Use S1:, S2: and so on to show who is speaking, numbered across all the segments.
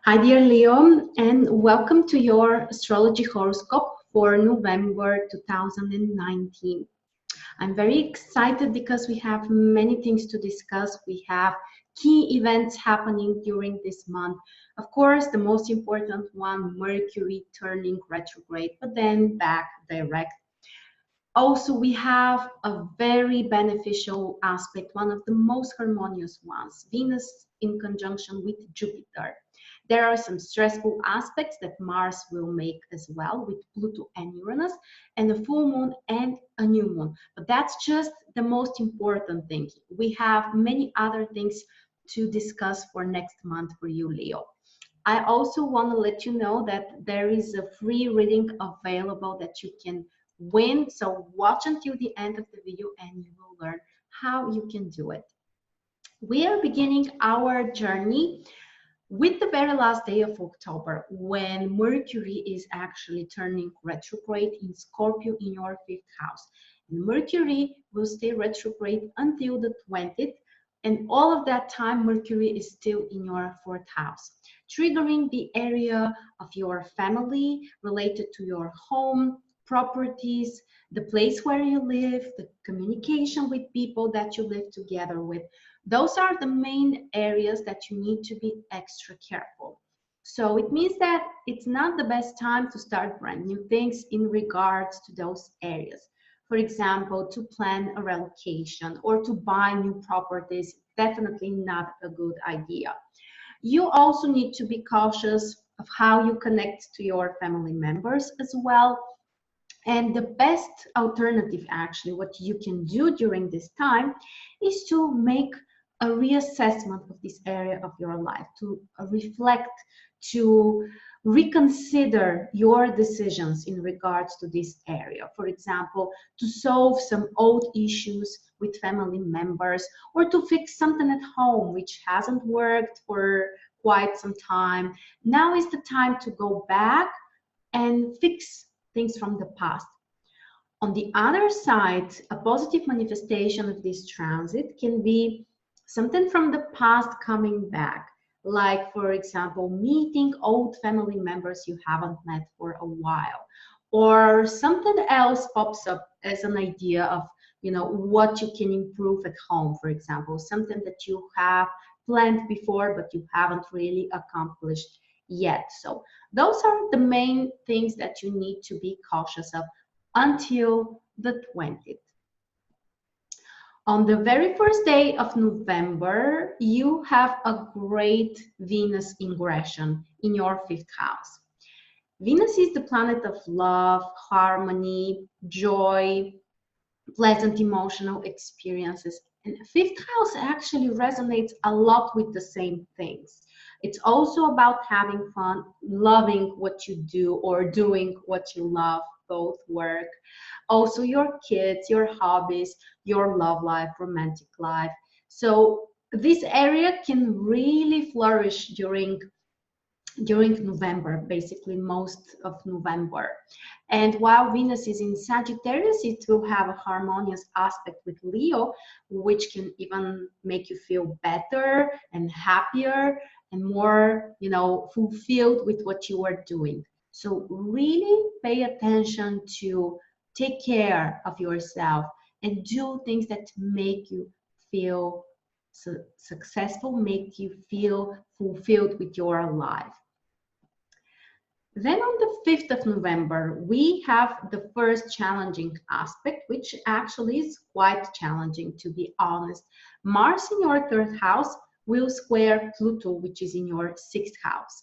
S1: Hi, dear Leo, and welcome to your astrology horoscope for November 2019. I'm very excited because we have many things to discuss. We have key events happening during this month. Of course, the most important one, Mercury turning retrograde, but then back direct. Also, we have a very beneficial aspect, one of the most harmonious ones, Venus in conjunction with Jupiter. There are some stressful aspects that Mars will make as well with Pluto and Uranus, and a full moon and a new moon. But that's just the most important thing. We have many other things to discuss for next month for you, Leo. I also want to let you know that there is a free reading available that you can win. So watch until the end of the video and you will learn how you can do it. We are beginning our journey with the very last day of October, when Mercury is actually turning retrograde in Scorpio in your fifth house. And Mercury will stay retrograde until the 20th, and all of that time Mercury is still in your fourth house, triggering the area of your family related to your home, properties, the place where you live, the communication with people that you live together with. Those are the main areas that you need to be extra careful. So it means that it's not the best time to start brand new things in regards to those areas. For example, to plan a relocation or to buy new properties, definitely not a good idea. You also need to be cautious of how you connect to your family members as well. And the best alternative, actually, what you can do during this time is to make a reassessment of this area of your life, to reflect, to reconsider your decisions in regards to this area. For example, to solve some old issues with family members or to fix something at home which hasn't worked for quite some time. Now is the time to go back and fix things from the past. On the other side, a positive manifestation of this transit can be something from the past coming back, like, for example, meeting old family members you haven't met for a while, or something else pops up as an idea of what you can improve at home, for example, something that you have planned before but you haven't really accomplished yet. So those are the main things that you need to be cautious of until the 20th. On the very first day of November, you have a great Venus ingression in your fifth house. Venus is the planet of love, harmony, joy, pleasant emotional experiences. And fifth house actually resonates a lot with the same things. It's also about having fun, loving what you do or doing what you love, both work. Also your kids, your hobbies, your love life, romantic life. So this area can really flourish during November, basically most of November. And while Venus is in Sagittarius, it will have a harmonious aspect with Leo, which can even make you feel better and happier and more, fulfilled with what you are doing. So really pay attention to take care of yourself and do things that make you feel successful, make you feel fulfilled with your life. Then on the 5th of November, we have the first challenging aspect, which actually is quite challenging, to be honest. Mars in your third house will square Pluto, which is in your sixth house.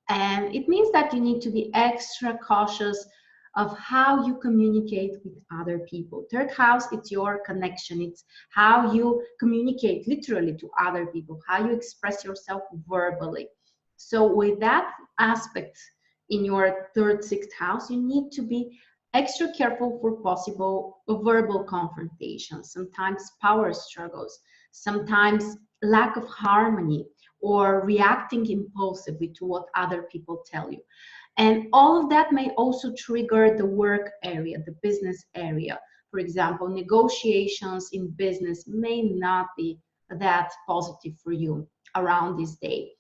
S1: And it means that you need to be extra cautious of how you communicate with other people. Third house, it's your connection. It's how you communicate literally to other people, how you express yourself verbally. So with that aspect in your third, sixth house, you need to be extra careful for possible verbal confrontations, sometimes power struggles, sometimes lack of harmony, or reacting impulsively to what other people tell you. And all of that may also trigger the work area, the business area. For example, negotiations in business may not be that positive for you around this day.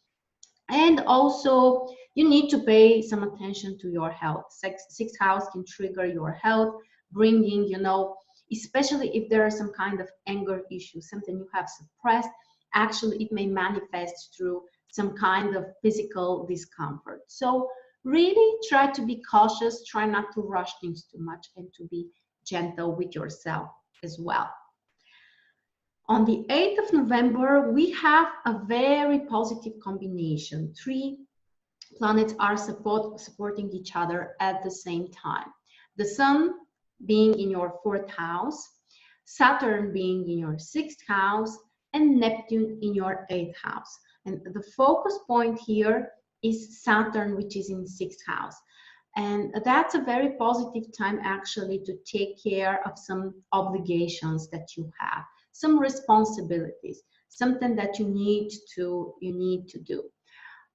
S1: And also, you need to pay some attention to your health. Sixth house can trigger your health, bringing, especially if there are some kind of anger issues, something you have suppressed, actually it may manifest through some kind of physical discomfort. So really try to be cautious, try not to rush things too much, and to be gentle with yourself as well. On the 8th of November, we have a very positive combination. Three planets are supporting each other at the same time. The Sun being in your 4th house, Saturn being in your 6th house, and Neptune in your 8th house. And the focus point here is Saturn, which is in 6th house. And that's a very positive time actually to take care of some obligations that you have, some responsibilities, something that you need to do.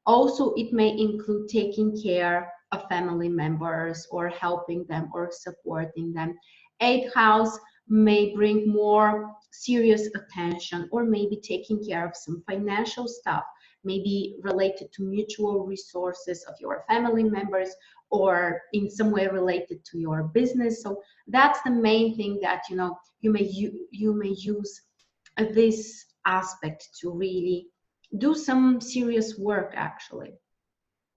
S1: Also, it may include taking care of family members or helping them or supporting them. 8th house may bring more serious attention, or maybe taking care of some financial stuff, maybe related to mutual resources of your family members, or in some way related to your business. So that's the main thing that you may use this aspect to really do some serious work actually.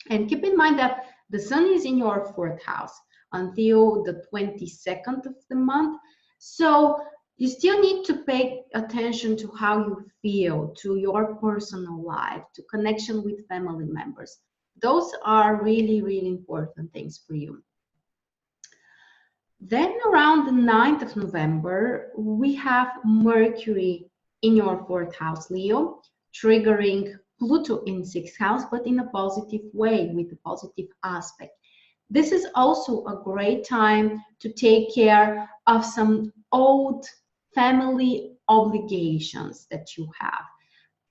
S1: And keep in mind that the Sun is in your 4th house until the 22nd of the month. So you still need to pay attention to how you feel, to your personal life, to connection with family members. Those are really, really important things for you. Then around the 9th of November, we have Mercury in your 4th house, Leo, triggering Pluto in 6th house, but in a positive way, with a positive aspect. This is also a great time to take care of some old family obligations that you have.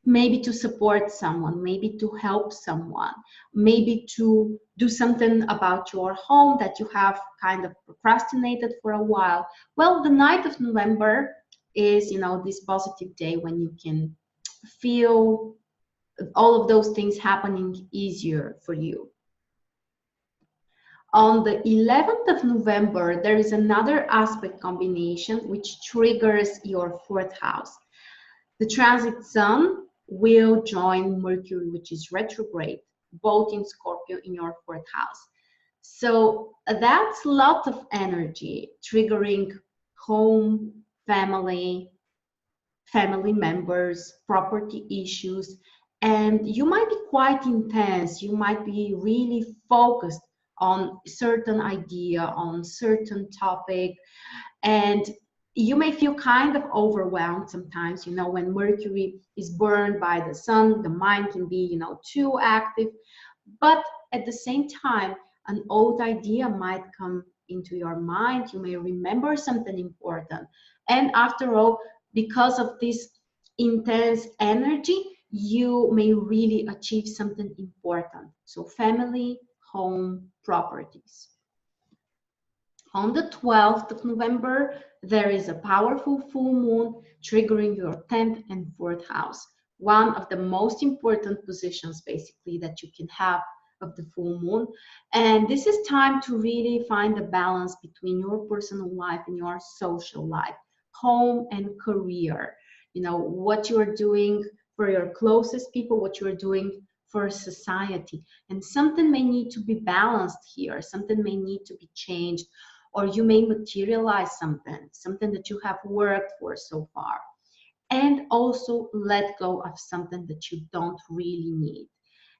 S1: Maybe to support someone, maybe to help someone, maybe to do something about your home that you have kind of procrastinated for a while. Well, the 9th of November is, this positive day when you can feel all of those things happening easier for you. On the 11th of November, there is another aspect combination which triggers your 4th house. The transit Sun will join Mercury, which is retrograde, both in Scorpio in your 4th house. So that's a lot of energy triggering home, family members, property issues, and you might be quite intense. You might be really focused on certain idea, on certain topic, and you may feel kind of overwhelmed sometimes. When Mercury is burned by the Sun, the mind can be, too active. But at the same time, an old idea might come into your mind. You may remember something important. And after all, because of this intense energy, you may really achieve something important. So family, home, properties. On the 12th of November, there is a powerful full moon triggering your 10th and 4th house. One of the most important positions, basically, that you can have of the full moon. And this is time to really find a balance between your personal life and your social life, home and career. What you are doing for your closest people, what you are doing for society. And something may need to be balanced here. Something may need to be changed. Or you may materialize something that you have worked for so far. And also let go of something that you don't really need.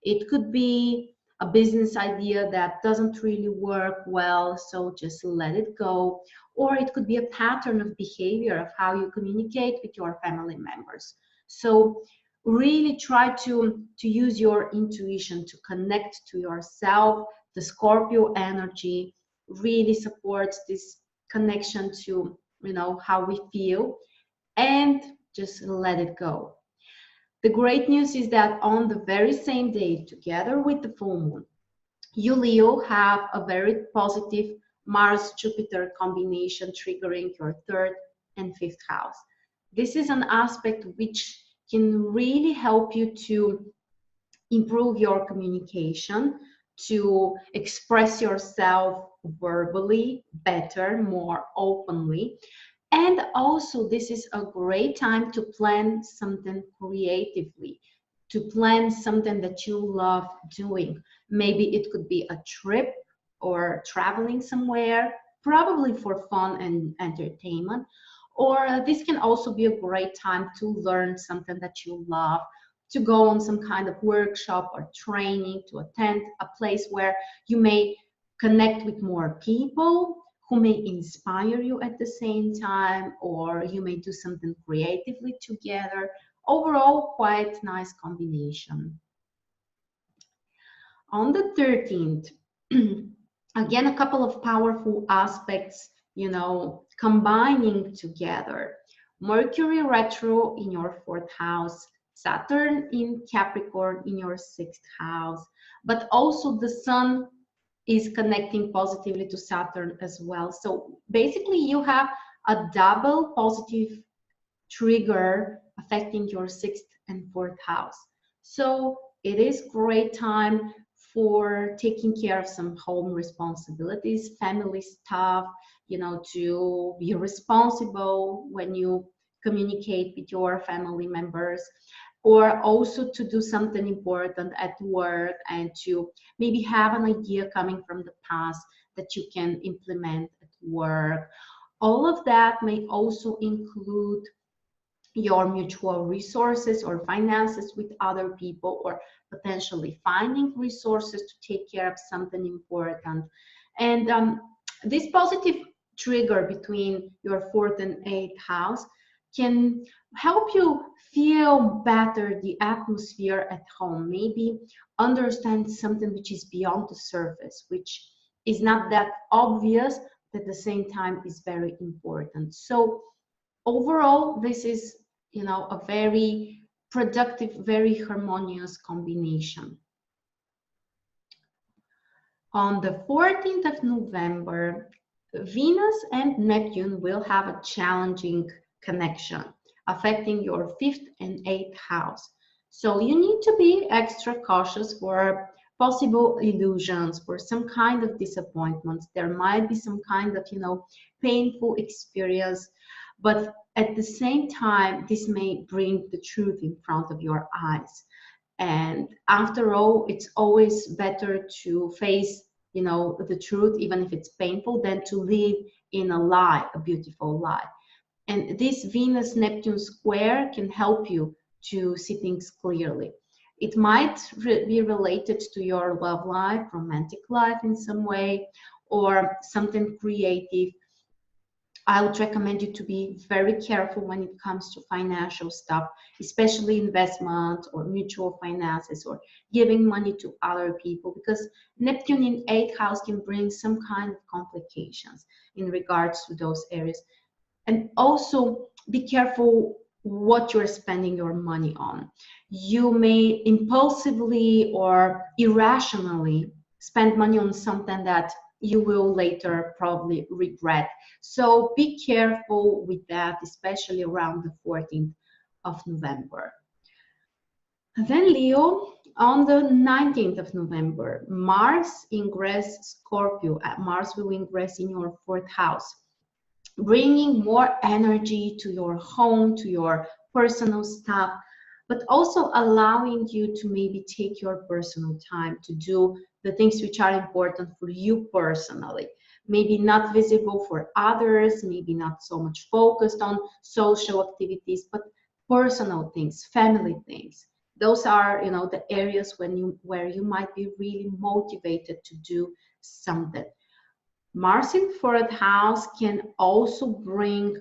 S1: It could be a business idea that doesn't really work well, so just let it go. Or it could be a pattern of behavior of how you communicate with your family members. So really try to use your intuition to connect to yourself. The Scorpio energy really supports this connection to how we feel, and just let it go. The great news is that on the very same day, together with the full moon, you Leo have a very positive Mars-Jupiter combination triggering your 3rd and 5th house. This is an aspect which can really help you to improve your communication, to express yourself verbally better, more openly. And also, this is a great time to plan something creatively, to plan something that you love doing. Maybe it could be a trip or traveling somewhere, probably for fun and entertainment. Or this can also be a great time to learn something that you love, to go on some kind of workshop or training, to attend a place where you may connect with more people who may inspire you at the same time, or you may do something creatively together. Overall, quite nice combination. On the 13th, again, a couple of powerful aspects, you know, combining together. Mercury retro in your 4th house, Saturn in Capricorn in your 6th house, but also the Sun is connecting positively to Saturn as well. So basically, you have a double positive trigger affecting your 6th and 4th house. So it is great time for taking care of some home responsibilities, family stuff, you know, to be responsible when you communicate with your family members, or also to do something important at work and to maybe have an idea coming from the past that you can implement at work. All of that may also include your mutual resources or finances with other people, or potentially finding resources to take care of something important. And this positive trigger between your 4th and 8th house can help you feel better the atmosphere at home, maybe understand something which is beyond the surface, which is not that obvious, but at the same time is very important. So overall, this is, you know, a very productive, very harmonious combination. On the 14th of November, Venus and Neptune will have a challenging connection affecting your 5th and 8th house. So you need to be extra cautious for possible illusions, for some kind of disappointments. There might be some kind of, you know, painful experience, but at the same time, this may bring the truth in front of your eyes. And after all, it's always better to face, you know, the truth, even if it's painful, than to live in a lie, a beautiful lie. And this Venus Neptune square can help you to see things clearly. It might be related to your love life, romantic life in some way, or something creative. I would recommend you to be very careful when it comes to financial stuff, especially investment or mutual finances or giving money to other people, because Neptune in 8th house can bring some kind of complications in regards to those areas. And also be careful what you're spending your money on. You may impulsively or irrationally spend money on something that you will later probably regret. So be careful with that, especially around the 14th of November. And then Leo, on the 19th of November, Mars ingress Scorpio. Mars will ingress in your 4th house, bringing more energy to your home, to your personal stuff, but also allowing you to maybe take your personal time to do the things which are important for you personally. Maybe not visible for others, maybe not so much focused on social activities, but personal things, family things. Those are, you know, the areas where you might be really motivated to do something. Mars in 4th house can also bring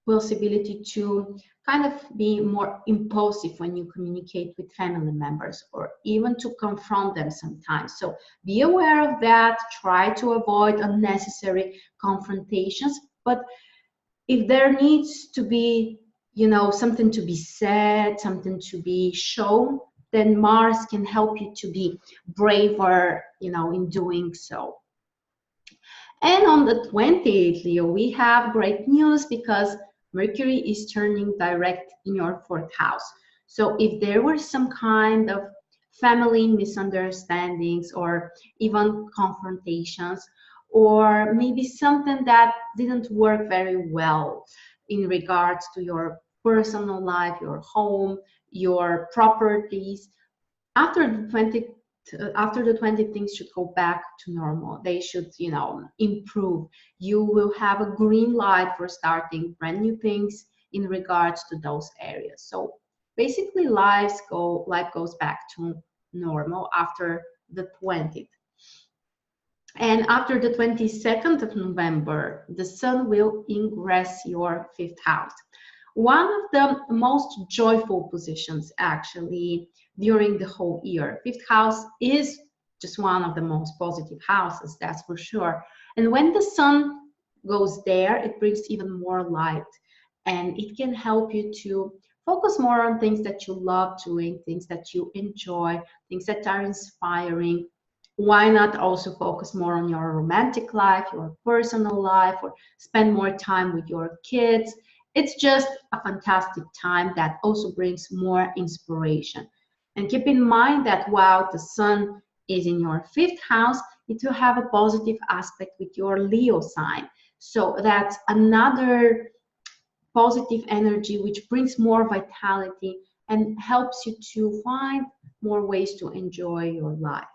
S1: possibility to kind of be more impulsive when you communicate with family members, or even to confront them sometimes. So be aware of that. Try to avoid unnecessary confrontations. But if there needs to be, you know, something to be said, something to be shown, then Mars can help you to be braver, you know, in doing so. And on the 28th, Leo, we have great news because Mercury is turning direct in your 4th house. So if there were some kind of family misunderstandings or even confrontations, or maybe something that didn't work very well in regards to your personal life, your home, your properties. After the 20 after the 20, things should go back to normal. They should, improve. You will have a green light for starting brand new things in regards to those areas. So basically life goes back to normal after the 20th. And after the 22nd of November, the sun will ingress your fifth house. One of the most joyful positions actually during the whole year. Fifth house is just one of the most positive houses, that's for sure. And when the sun goes there, it brings even more light, and it can help you to focus more on things that you love doing, things that you enjoy, things that are inspiring. Why not also focus more on your romantic life, your personal life, or spend more time with your kids? It's just a fantastic time that also brings more inspiration. And keep in mind that while the sun is in your fifth house, it will have a positive aspect with your Leo sign. So that's another positive energy which brings more vitality and helps you to find more ways to enjoy your life.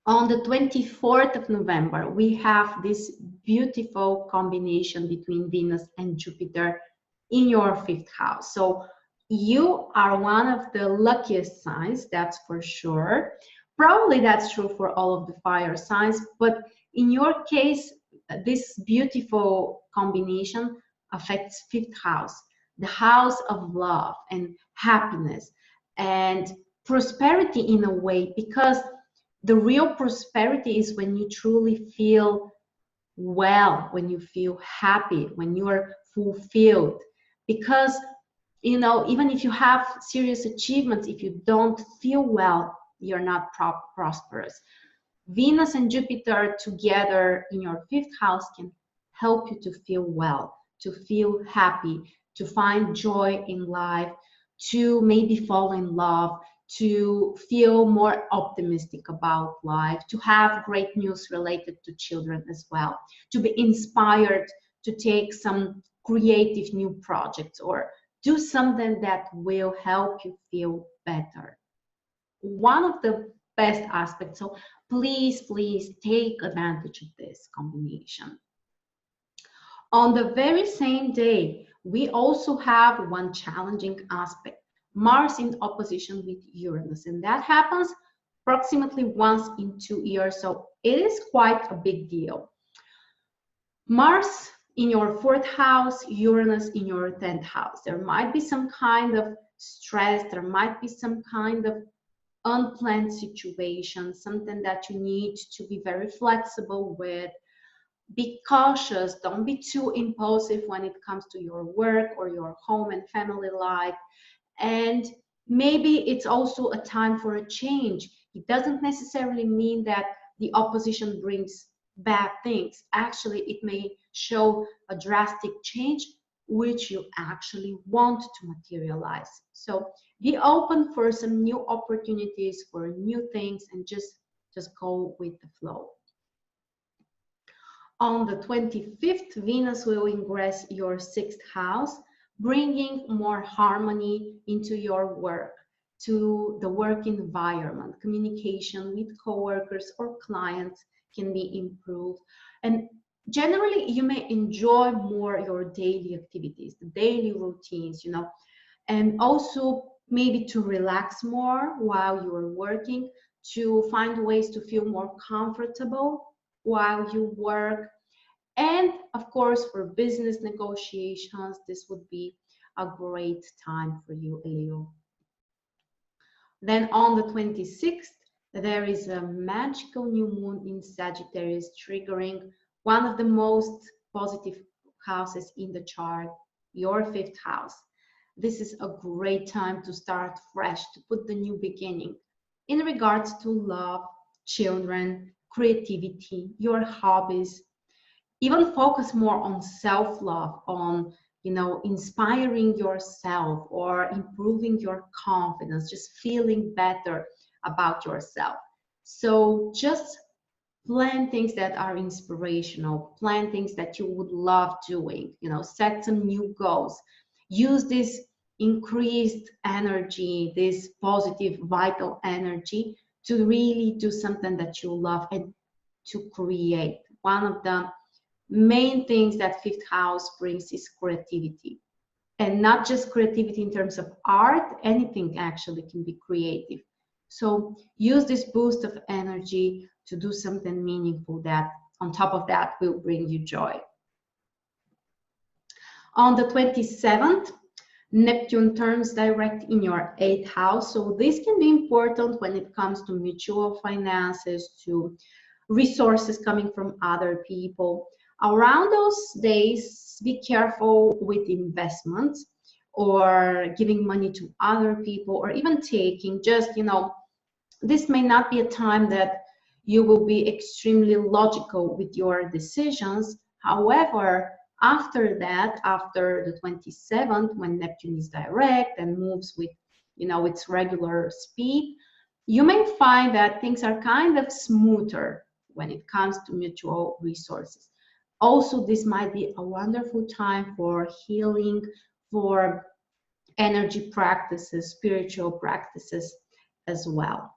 S1: On the 24th of November, we have this beautiful combination between Venus and Jupiter in your fifth house. So you are one of the luckiest signs, that's for sure. Probably that's true for all of the fire signs, but in your case, this beautiful combination affects fifth house, the house of love and happiness and prosperity in a way, because the real prosperity is when you truly feel well, when you feel happy, when you're fulfilled. Because, even if you have serious achievements, if you don't feel well, you're not prosperous. Venus and Jupiter together in your fifth house can help you to feel well, to feel happy, to find joy in life, to maybe fall in love, to feel more optimistic about life, to have great news related to children as well, to be inspired to take some creative new projects or do something that will help you feel better. One of the best aspects, so please take advantage of this combination. On the very same day, we also have one challenging aspect, Mars in opposition with Uranus, and that happens approximately once in 2 years, so it is quite a big deal. Mars in your fourth house, Uranus in your 10th house. There might be some kind of stress, there might be some kind of unplanned situation, something that you need to be very flexible with. Be cautious, don't be too impulsive when it comes to your work or your home and family life. And maybe it's also a time for a change. It doesn't necessarily mean that the opposition brings bad things. Actually, it may show a drastic change which you actually want to materialize. So be open for some new opportunities, for new things, and just go with the flow. On the 25th, Venus will ingress your sixth house, bringing more harmony into your work, to the work environment. Communication with coworkers or clients can be improved. And generally, you may enjoy more your daily activities, the daily routines, and also maybe to relax more while you're working, to find ways to feel more comfortable while you work. And of course, for business negotiations, this would be a great time for you, Leo. Then on the 26th, there is a magical new moon in Sagittarius, triggering one of the most positive houses in the chart, your fifth house. This is a great time to start fresh, to put the new beginning in regards to love, children, creativity, your hobbies. Even focus more on self-love, on you know, inspiring yourself or improving your confidence, just feeling better about yourself. So just plan things that are inspirational, plan things that you would love doing, you know, set some new goals. Use this increased energy, this positive, vital energy to really do something that you love and to create. One of the main things that fifth house brings is creativity. And not just creativity in terms of art, anything actually can be creative. So use this boost of energy to do something meaningful that on top of that will bring you joy. On the 27th, Neptune turns direct in your 8th house. So this can be important when it comes to mutual finances, to resources coming from other people. Around those days, be careful with investments or giving money to other people or even taking. Just, you know, this may not be a time that you will be extremely logical with your decisions. However, after that, after the 27th, when Neptune is direct and moves with, you know, its regular speed, you may find that things are kind of smoother when it comes to mutual resources. Also, this might be a wonderful time for healing, for energy practices, spiritual practices as well.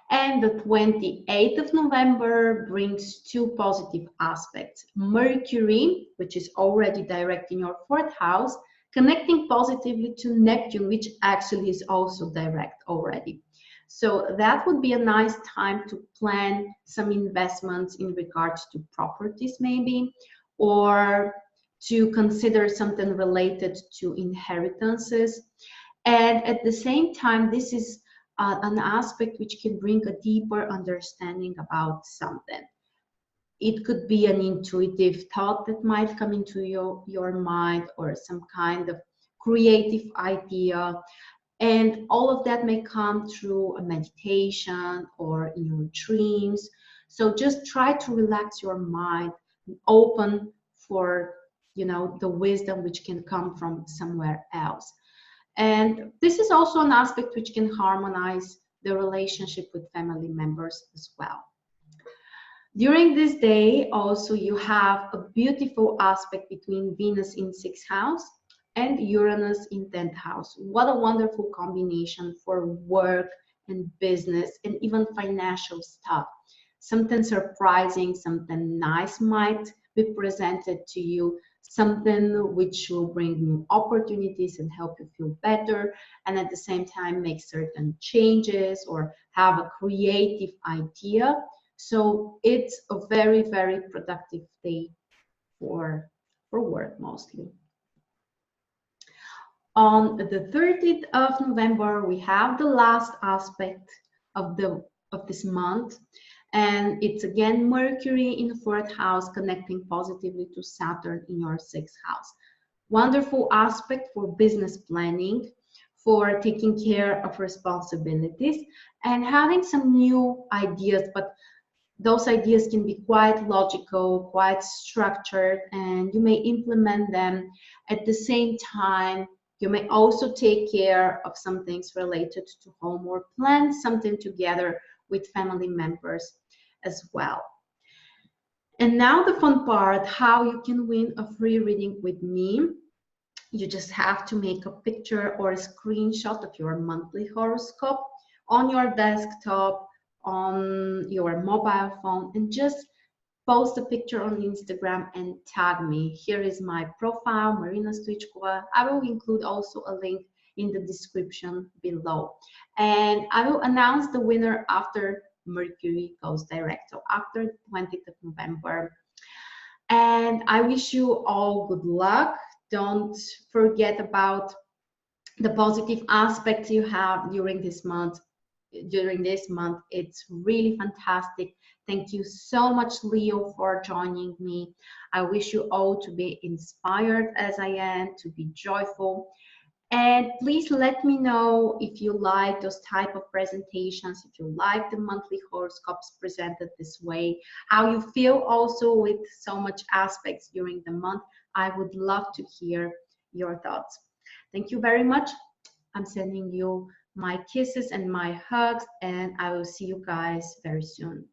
S1: And the 28th of November brings two positive aspects. Mercury, which is already direct in your 4th house, connecting positively to Neptune, which actually is also direct already. So that would be a nice time to plan some investments in regards to properties maybe, or to consider something related to inheritances. And at the same time, this is an aspect which can bring a deeper understanding about something. It could be an intuitive thought that might come into your mind, or some kind of creative idea. And all of that may come through a meditation or in your dreams. So just try to relax your mind, open for, you know, the wisdom which can come from somewhere else. And this is also an aspect which can harmonize the relationship with family members as well. During this day, also, you have a beautiful aspect between Venus in 6th house and Uranus in 10th house. What a wonderful combination for work and business and even financial stuff. Something surprising, something nice might be presented to you, something which will bring new opportunities and help you feel better, and at the same time make certain changes or have a creative idea. So it's a very, very productive day for work mostly. On the 30th of November, we have the last aspect of this month, and it's again Mercury in the 4th house connecting positively to Saturn in your 6th house. Wonderful aspect for business planning, for taking care of responsibilities and having some new ideas, but those ideas can be quite logical, quite structured, and you may implement them. At the same time, you may also take care of some things related to home or plan something together with family members as well. And now the fun part, how you can win a free reading with me. You just have to make a picture or a screenshot of your monthly horoscope on your desktop, on your mobile phone, and just post a picture on Instagram and tag me. Here is my profile, Marina Stoichkova. I will include also a link in the description below. And I will announce the winner after Mercury goes direct, so after the 20th of November. And I wish you all good luck. Don't forget about the positive aspects you have during this month. It's really fantastic. Thank you so much, Leo, for joining me. I wish you all to be inspired as I am, to be joyful. And please let me know if you like those type of presentations, if you like the monthly horoscopes presented this way, how you feel also with so much aspects during the month. I would love to hear your thoughts. Thank you very much. I'm sending you my kisses and my hugs, and I will see you guys very soon.